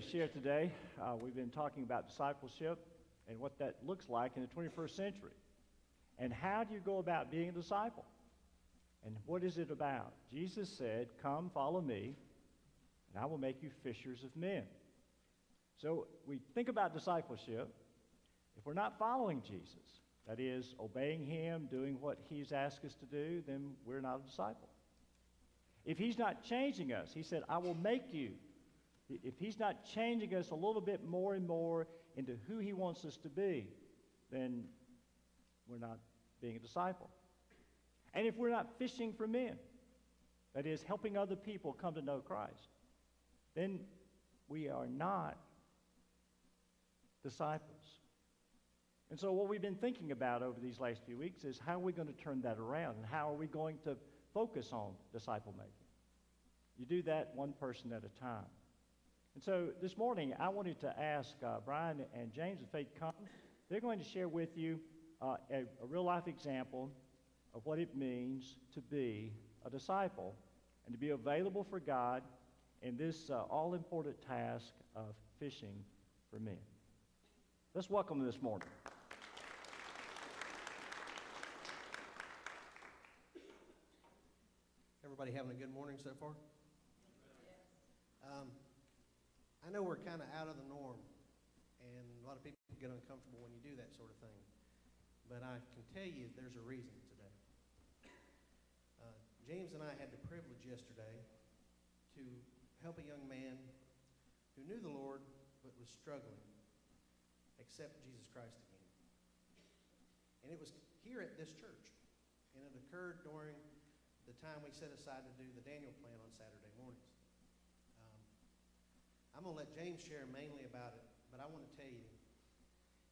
share today. We've been talking about discipleship and what that looks like in the 21st century. And how do you go about being a disciple? And what is it about? Jesus said, "Come, follow me, and I will make you fishers of men." So we think about discipleship. If we're not following Jesus, that is, obeying him, doing what he's asked us to do, then we're not a disciple. If he's not changing us, he said, "I will make you." If he's not changing us a little bit more and more into who he wants us to be, then we're not being a disciple. And if we're not fishing for men, that is, helping other people come to know Christ, then we are not disciples. And so what we've been thinking about over these last few weeks is how are we going to turn that around, and how are we going to focus on disciple making? You do that one person at a time. And so this morning, I wanted to ask Brian and James if they'd come. They're going to share with you a real-life example of what it means to be a disciple and to be available for God in this all-important task of fishing for men. Let's welcome them this morning. Everybody having a good morning so far? I know we're kind of out of the norm, and a lot of people get uncomfortable when you do that sort of thing. But I can tell you there's a reason today. James and I had the privilege yesterday to help a young man who knew the Lord but was struggling accept Jesus Christ again. And it was here at this church, and it occurred during the time we set aside to do the Daniel plan on Saturday mornings. I'm going to let James share mainly about it, but I want to tell you,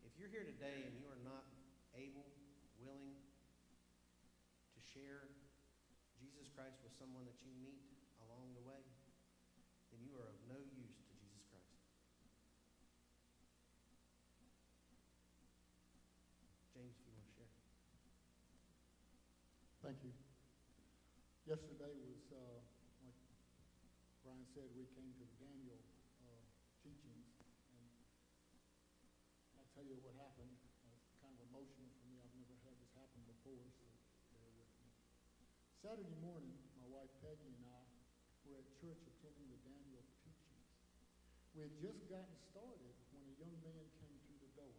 if you're here today and you are not able, willing to share Jesus Christ with someone that you meet along the way, then you are of no use to Jesus Christ. James, if you want to share. Thank you. Yesterday was, like Brian said, we came to the Daniel teachings, and I'll tell you what happened. It's kind of emotional for me. I've never had this happen before, so bear with me. Saturday morning, my wife Peggy and I were at church attending the Daniel teachings. We had just gotten started when a young man came through the door.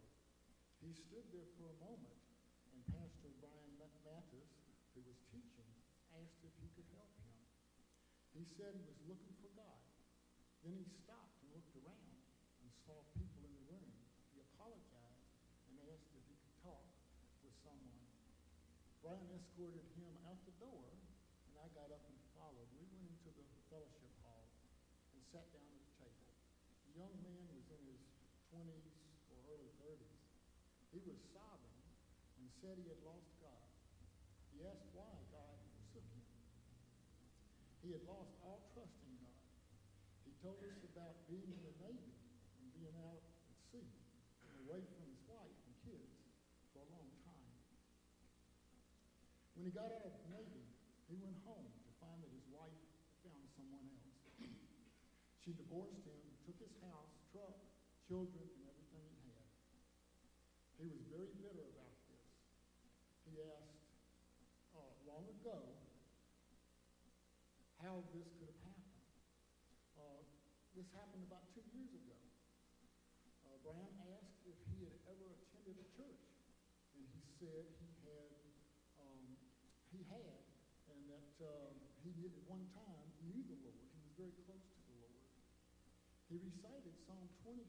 He stood there for a moment, and Pastor Brian Mathis, who was teaching, asked if he could help him. He said he was looking for God. Then he stopped and looked around and saw people in the room. He apologized and asked if he could talk with someone. Brian escorted him out the door, and I got up and followed. We went into the fellowship hall and sat down at the table. The young man was in his 20s or early 30s. He was sobbing and said he had lost God. He asked why God forsook him. He had lost all trust in God. He told us about being in the Navy and being out at sea and away from his wife and kids for a long time. When he got out of the Navy, he went home to find that his wife found someone else. She divorced him, took his house, truck, children, and everything he had. He was very bitter about this. He asked long ago how this could have happened. This happened about 2 years ago. Brian asked if he had ever attended a church, and he said he had, and that he did at one time knew the Lord. He was very close to the Lord. He recited Psalm 23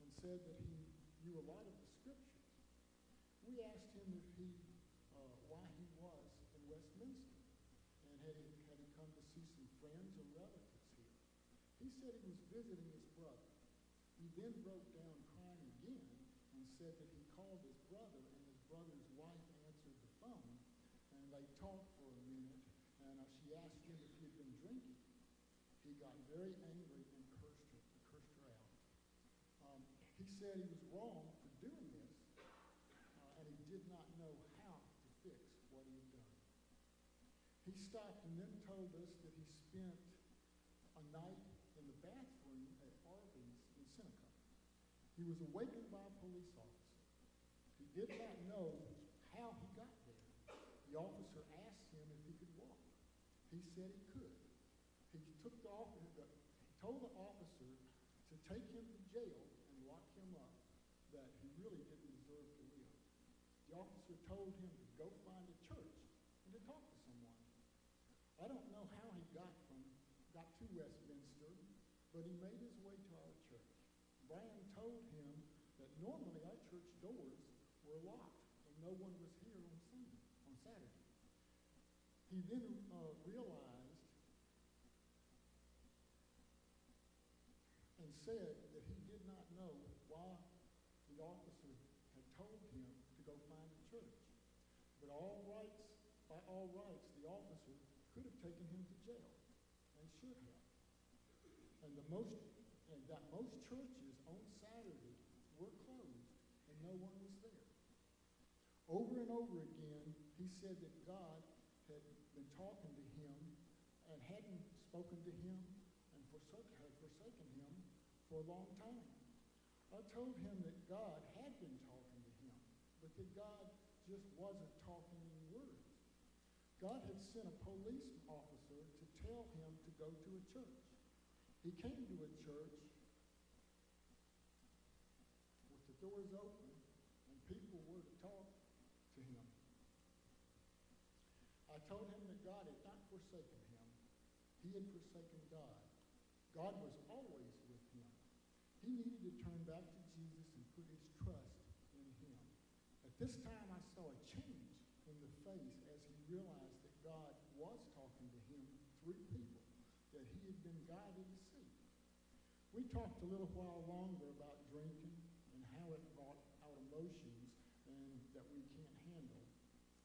and said that he knew a lot of the scriptures. We asked him if why he was in Westminster, and had he come to see some friends or relatives here. He said he was visiting his brother. He then broke down crying again and said that he called his brother, and his brother's wife answered the phone, and they talked for a minute, and she asked him if he had been drinking. He got very angry and cursed her out. He said he was wrong for doing this, and he did not know how to fix what he had done. He stopped and then told us that he spent a night in the bathroom at Arby's He was awakened by a police officer. He did not know how he got there. The officer asked him if he could walk. He said he could. He told the officer to take him to jail and lock him up, that he really didn't deserve to live. The officer told him to go find a church and to talk to someone. I don't know how he got to Westminster, but he made his way to our church. Brian told him that normally our church doors were locked and no one was here on Saturday. He then realized and said that he did not know why the officer had told him to go find a church. But by all rights, the officer could have taken him to jail and should have. And that most churches on Saturday were closed and no one was there. Over and over again, he said that God had been talking to him and hadn't spoken to him and had forsaken him for a long time. I told him that God had been talking to him, but that God just wasn't talking in words. God had sent a police officer to tell him to go to a church. He came to a church with the doors open and people were to talk to him. I told him that God had not forsaken him. He had forsaken God. God was always with him. He needed to turn back to Jesus and put his trust in him. At this time, I saw a change in the face as he realized that God was talking to him through people that he had been guided to see. We talked a little while longer about drinking and how it brought out emotions and that we can't handle.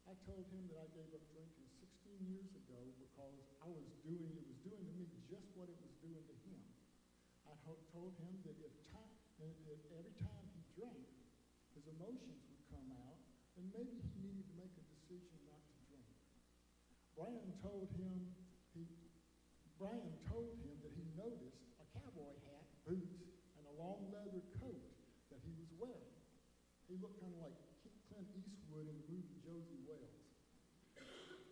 I told him that I gave up drinking 16 years ago because it was doing to me just what it was doing to him. I told him that if every time he drank, his emotions would come out, and maybe he needed to make a decision not to drink. Brian told him that he noticed a cowboy hat, boots, and a long leather coat that he was wearing. He looked kind of like Clint Eastwood in the movie Josie Wales.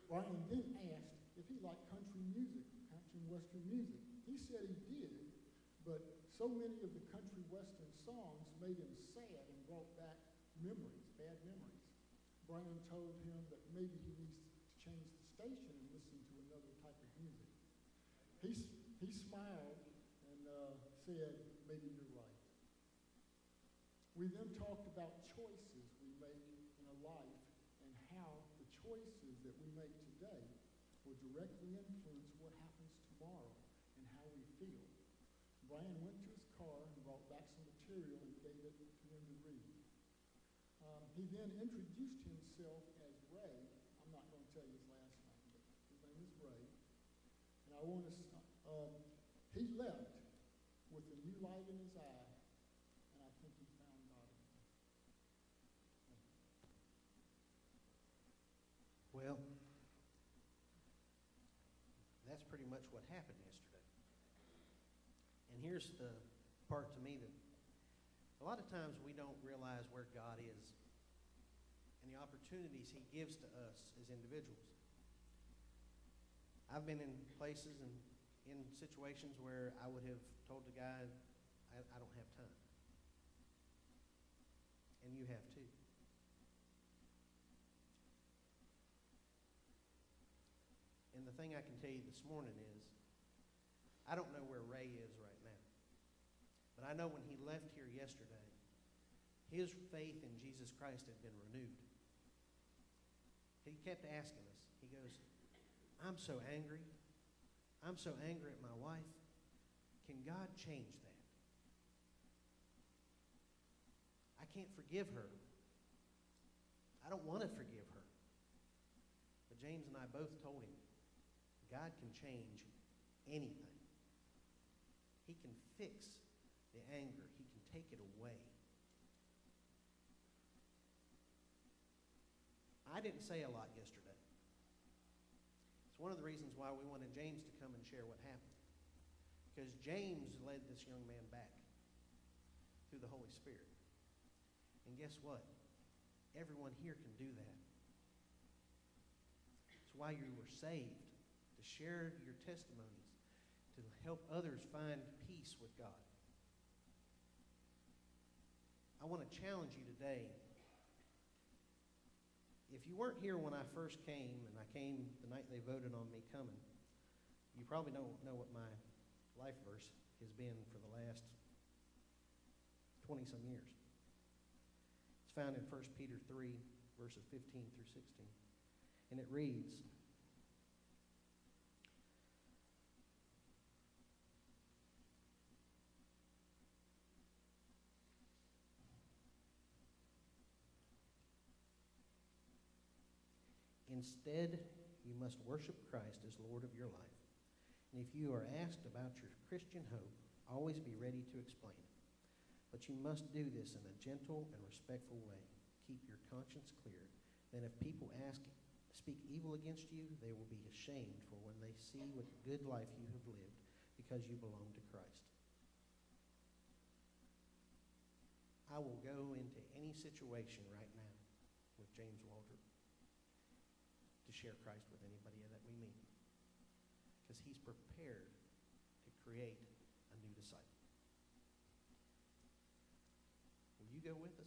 Brian then asked if he liked country and western music. He said he did, but so many of the country western songs made him sad and brought back bad memories. Brian told him that maybe he needs to change the station and listen to another type of music. He smiled and said, maybe you're right. We then talked about choices we make in a life and how the choices that we make today will directly influence what happens tomorrow and how we feel. Brian went to his car and brought back some material and gave it to him to read. He then introduced himself as Ray. I'm not going to tell you his last name, but his name is Ray. And I want to, he left with a new light in his eye, and I think he found God again. Well, that's pretty much what happened yesterday. And here's the part to me that a lot of times we don't realize where God is and the opportunities he gives to us as individuals. I've been in places and in situations where I would have told the guy, I don't have time. And you have too. And the thing I can tell you this morning is, I don't know where Ray is right now. But I know when he left here yesterday, his faith in Jesus Christ had been renewed. He kept asking us. He goes, I'm so angry. I'm so angry at my wife. Can God change that? I can't forgive her. I don't want to forgive her. But James and I both told him, God can change anything. He can fix the anger. He can take it away. I didn't say a lot yesterday. It's one of the reasons why we wanted James to come and share what happened. Because James led this young man back through the Holy Spirit. And guess what? Everyone here can do that. It's why you were saved, to share your testimonies, to help others find peace with God. I want to challenge you today. If you weren't here when I first came, and I came the night they voted on me coming, you probably don't know what my life verse has been for the last 20-some years. It's found in 1 Peter 3, verses 15 through 16. And it reads, "Instead, you must worship Christ as Lord of your life. And if you are asked about your Christian hope, always be ready to explain it. But you must do this in a gentle and respectful way. Keep your conscience clear. Then if people speak evil against you, they will be ashamed for when they see what good life you have lived because you belong to Christ." I will go into any situation right now with James Waldrop to share Christ with anybody that we meet, because he's prepared to create a new disciple. Will you go with us?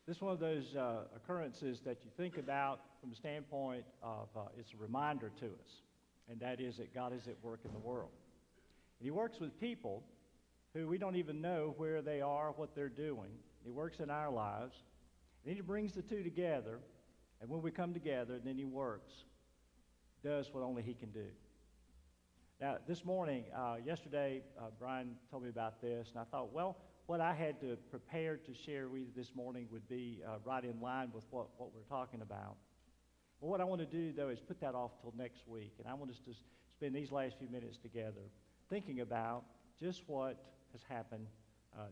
This is one of those occurrences that you think about from the standpoint of it's a reminder to us, and that is that God is at work in the world. And he works with people who we don't even know where they are, what they're doing. He works in our lives, and then he brings the two together, and when we come together, then he works, does what only he can do. Now, this morning, yesterday, Brian told me about this, and I thought, well, what I had to prepare to share with you this morning would be right in line with what we're talking about. But what I want to do, though, is put that off till next week, and I want us to spend these last few minutes together thinking about just what has happened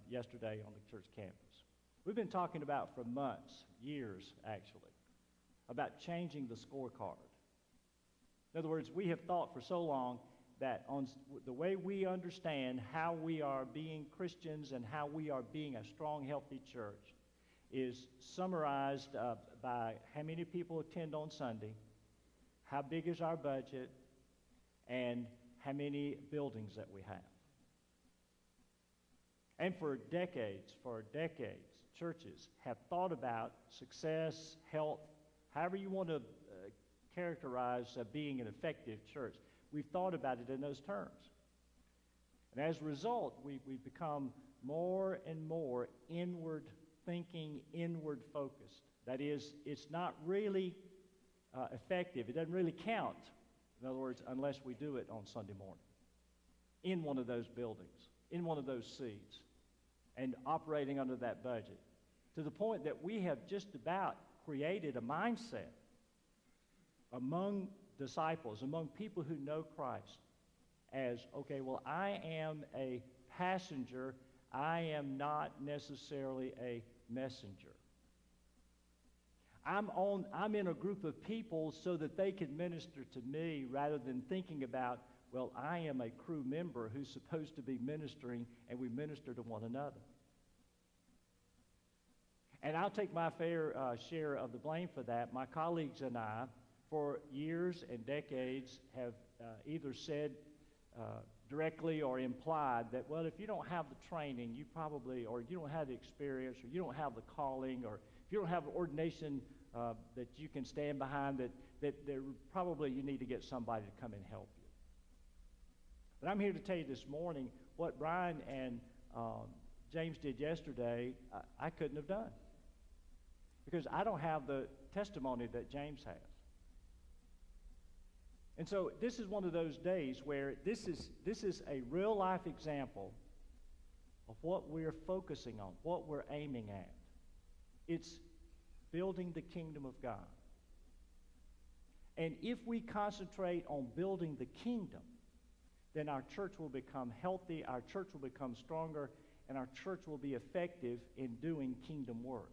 yesterday on the church campus. We've been talking about for months, years actually, about changing the scorecard. In other words, we have thought for so long that on the way we understand how we are being Christians and how we are being a strong, healthy church is summarized by how many people attend on Sunday, how big is our budget, and how many buildings that we have. And for decades, churches have thought about success, health, however you want to characterize being an effective church. We've thought about it in those terms. And as a result, we've become more and more inward thinking, inward focused. That is, it's not really effective. It doesn't really count, in other words, unless we do it on Sunday morning, in one of those buildings, in one of those seats, and operating under that budget, to the point that we have just about created a mindset among disciples, among people who know Christ, as, okay, well, I am a passenger, I am not necessarily a messenger. I'm in a group of people so that they can minister to me rather than thinking about, well, I am a crew member who's supposed to be ministering, and we minister to one another. And I'll take my fair share of the blame for that. My colleagues and I, for years and decades, have either said directly or implied that, well, if you don't have the training, you probably, or you don't have the experience, or you don't have the calling, or if you don't have an ordination that you can stand behind, that probably you need to get somebody to come and help you. But I'm here to tell you this morning what Brian and James did yesterday, I couldn't have done. Because I don't have the testimony that James has. And so this is one of those days where this is a real-life example of what we're focusing on, what we're aiming at. It's building the kingdom of God. And if we concentrate on building the kingdom, then our church will become healthy, our church will become stronger, and our church will be effective in doing kingdom work.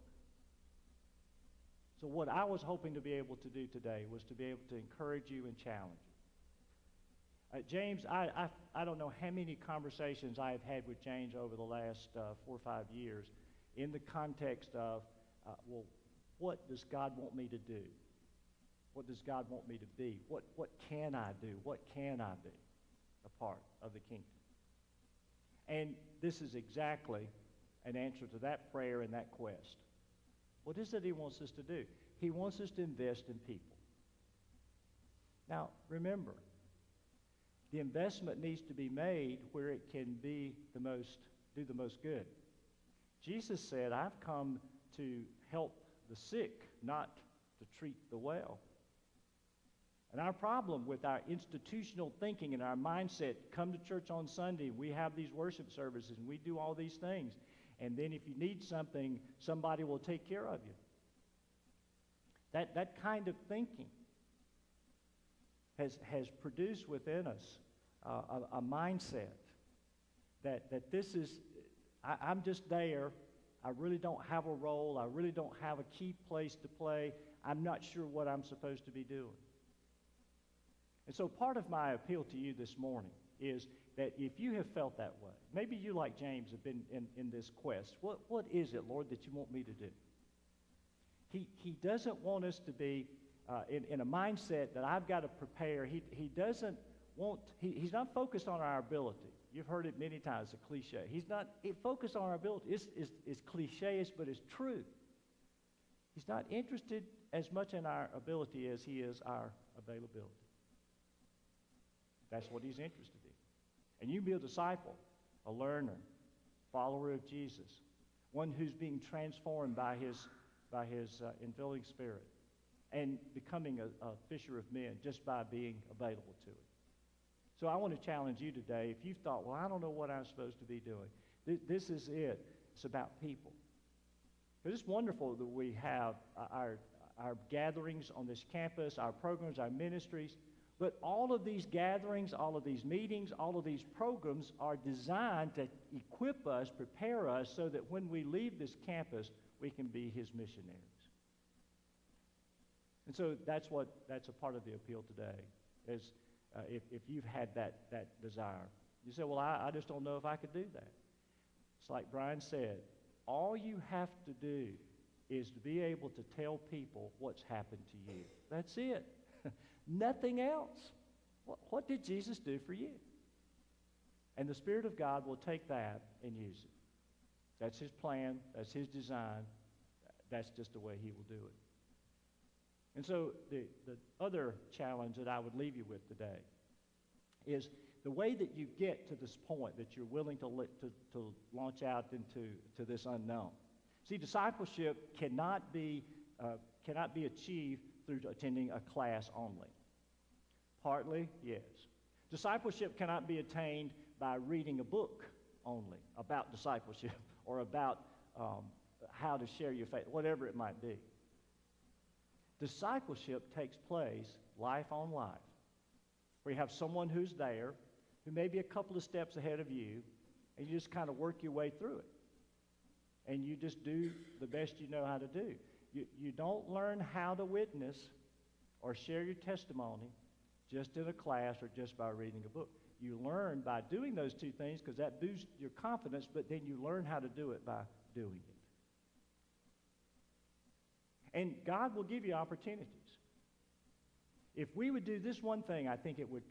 So what I was hoping to be able to do today was to be able to encourage you and challenge you. James, I don't know how many conversations I have had with James over the last 4 or 5 years in the context of, well, what does God want me to do? What does God want me to be? What can I do? What can I be a part of the kingdom? And this is exactly an answer to that prayer and that quest. What is it he wants us to do? He wants us to invest in people. Now, remember, the investment needs to be made where it can do the most good. Jesus said, I've come to help the sick, not to treat the well. And our problem with our institutional thinking and our mindset, come to church on Sunday, we have these worship services, and we do all these things. And then if you need something, somebody will take care of you. That kind of thinking has produced within us a mindset that this is, I'm just there. I really don't have a role. I really don't have a key place to play. I'm not sure what I'm supposed to be doing. And so part of my appeal to you this morning is that if you have felt that way, maybe you, like James, have been in this quest. What is it, Lord, that you want me to do? He doesn't want us to be in a mindset that I've got to prepare. He doesn't want, he's not focused on our ability. You've heard it many times, a cliche. He's not focused on our ability. It's cliche, but it's true. He's not interested as much in our ability as he is our availability. That's what he's interested in. And you can be a disciple, a learner, follower of Jesus, one who's being transformed by his infilling spirit and becoming a fisher of men just by being available to it. So I want to challenge you today. If you've thought, well, I don't know what I'm supposed to be doing, this is it. It's about people. It's wonderful that we have our gatherings on this campus, our programs, our ministries. But all of these gatherings, all of these meetings, all of these programs are designed to equip us, prepare us, so that when we leave this campus, we can be his missionaries. And so that's a part of the appeal today, is if you've had that desire. You say, well, I just don't know if I could do that. It's like Brian said, all you have to do is to be able to tell people what's happened to you. That's it. Nothing else. What did Jesus do for you? And the Spirit of God will take that and use it. That's his plan. That's his design. That's just the way he will do it. And so the other challenge that I would leave you with today is the way that you get to this point that you're willing to launch out into this unknown. See, discipleship cannot be achieved through attending a class only. Partly, yes. Discipleship cannot be attained by reading a book only about discipleship or about how to share your faith, whatever it might be. Discipleship takes place life on life, where you have someone who's there, who may be a couple of steps ahead of you, and you just kind of work your way through it. And you just do the best you know how to do. You don't learn how to witness or share your testimony just in a class or just by reading a book. You learn by doing those two things because that boosts your confidence, but then you learn how to do it by doing it. And God will give you opportunities. If we would do this one thing, I think it would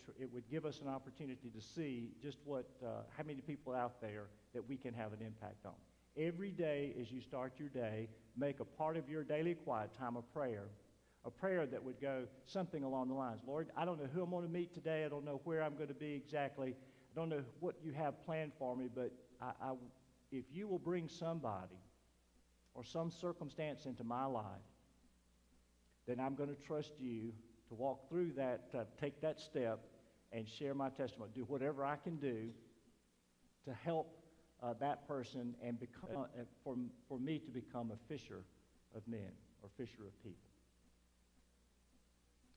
give us an opportunity to see just how many people out there that we can have an impact on. Every day as you start your day, make a part of your daily quiet time a prayer that would go something along the lines, Lord, I don't know who I'm going to meet today. I don't know where I'm going to be exactly. I don't know what you have planned for me, but if you will bring somebody or some circumstance into my life, then I'm going to trust you to walk through that, take that step and share my testimony, do whatever I can do to help that person and become for me to become a fisher of men or fisher of people.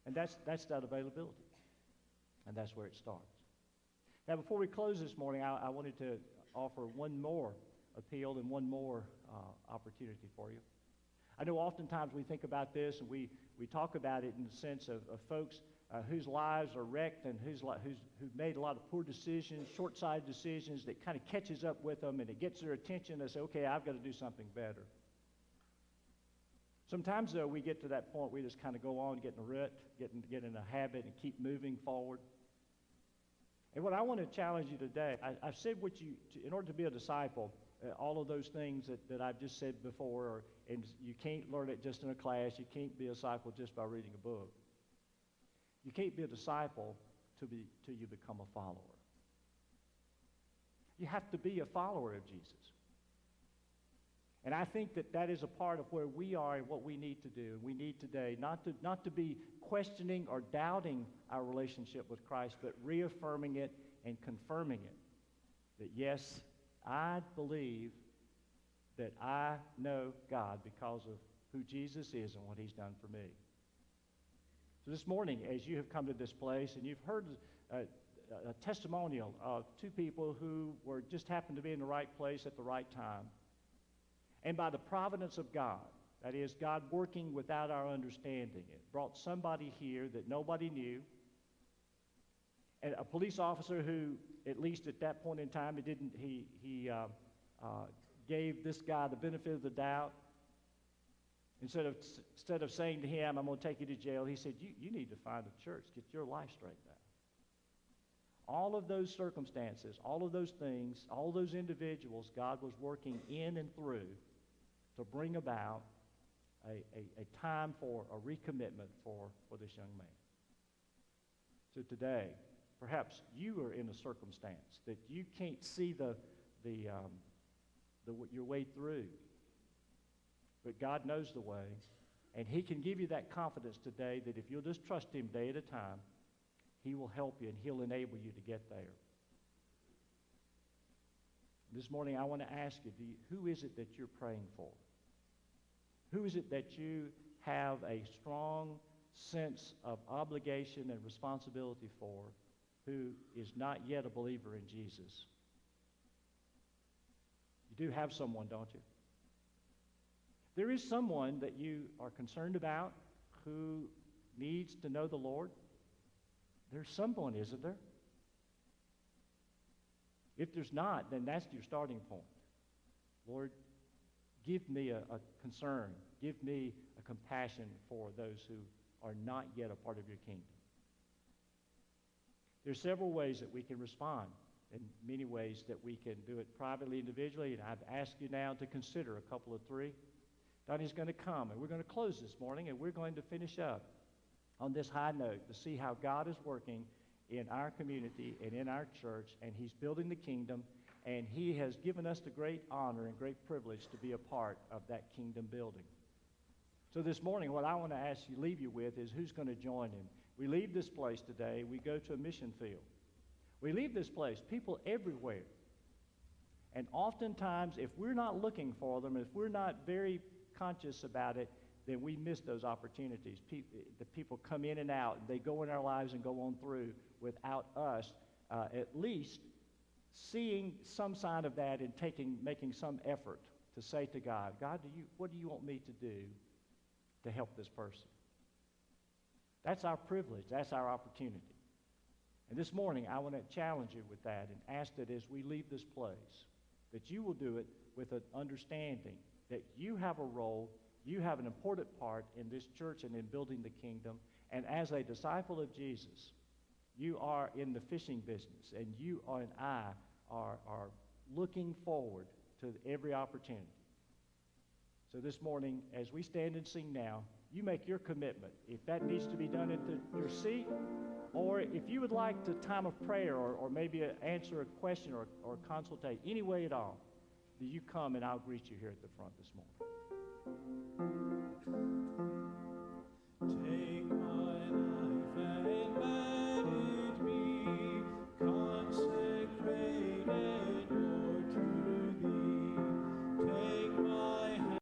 And that's that availability. And that's where it starts. Now, before we close this morning, I wanted to offer one more appeal and one more opportunity for you. I know oftentimes we think about this and we talk about it in the sense of folks whose lives are wrecked and who've made a lot of poor decisions, short-sighted decisions that kind of catches up with them and it gets their attention. They say, okay, I've got to do something better. Sometimes, though, we get to that point we just kind of go on, get in a rut, get in a habit and keep moving forward. And what I want to challenge you today, I've said in order to be a disciple, all of those things that I've just said before, and you can't learn it just in a class. You can't be a disciple just by reading a book. You can't be a disciple till you become a follower. You have to be a follower of Jesus. And I think that is a part of where we are and what we need to do. We need today not to be questioning or doubting our relationship with Christ, but reaffirming it and confirming it. That yes, I believe that I know God because of who Jesus is and what he's done for me. So this morning, as you have come to this place and you've heard a testimonial of two people who just happened to be in the right place at the right time, and by the providence of God, that is, God working without our understanding, it brought somebody here that nobody knew, and a police officer who, at least at that point in time, he gave this guy the benefit of the doubt. Instead of saying to him, I'm going to take you to jail, he said, you need to find a church, get your life straightened out. All of those circumstances, all of those things, all those individuals, God was working in and through to bring about a time for a recommitment for this young man. So today, perhaps you are in a circumstance that you can't see your way through. But God knows the way, and he can give you that confidence today that if you'll just trust him day at a time, he will help you and he'll enable you to get there. This morning I want to ask you, who is it that you're praying for? Who is it that you have a strong sense of obligation and responsibility for who is not yet a believer in Jesus? You do have someone, don't you? There is someone that you are concerned about who needs to know the Lord. There's someone, isn't there? If there's not, then that's your starting point. Lord, give me a concern. Give me a compassion for those who are not yet a part of your kingdom. There's several ways that we can respond, and many ways that we can do it privately, individually, and I've asked you now to consider a couple of three. Donnie's going to come, and we're going to close this morning, and we're going to finish up on this high note to see how God is working in our community and in our church, and he's building the kingdom, and he has given us the great honor and great privilege to be a part of that kingdom building. So this morning, what I want to leave you with is who's going to join him. We leave this place today, we go to a mission field. We leave this place, people everywhere. And oftentimes, if we're not looking for them, if we're not very conscious about it, then we miss those opportunities. The people come in and out, and they go in our lives and go on through without us at least seeing some sign of that and making some effort to say to God, God, what do you want me to do to help this person? That's our privilege. That's our opportunity. And this morning, I want to challenge you with that and ask that as we leave this place, that you will do it with an understanding that you have a role, you have an important part in this church and in building the kingdom. And as a disciple of Jesus, you are in the fishing business, and you and I are looking forward to every opportunity. So this morning, as we stand and sing now, you make your commitment. If that needs to be done at your seat, or if you would like the time of prayer or maybe answer a question or consultate, any way at all, you come and I'll greet you here at the front this morning.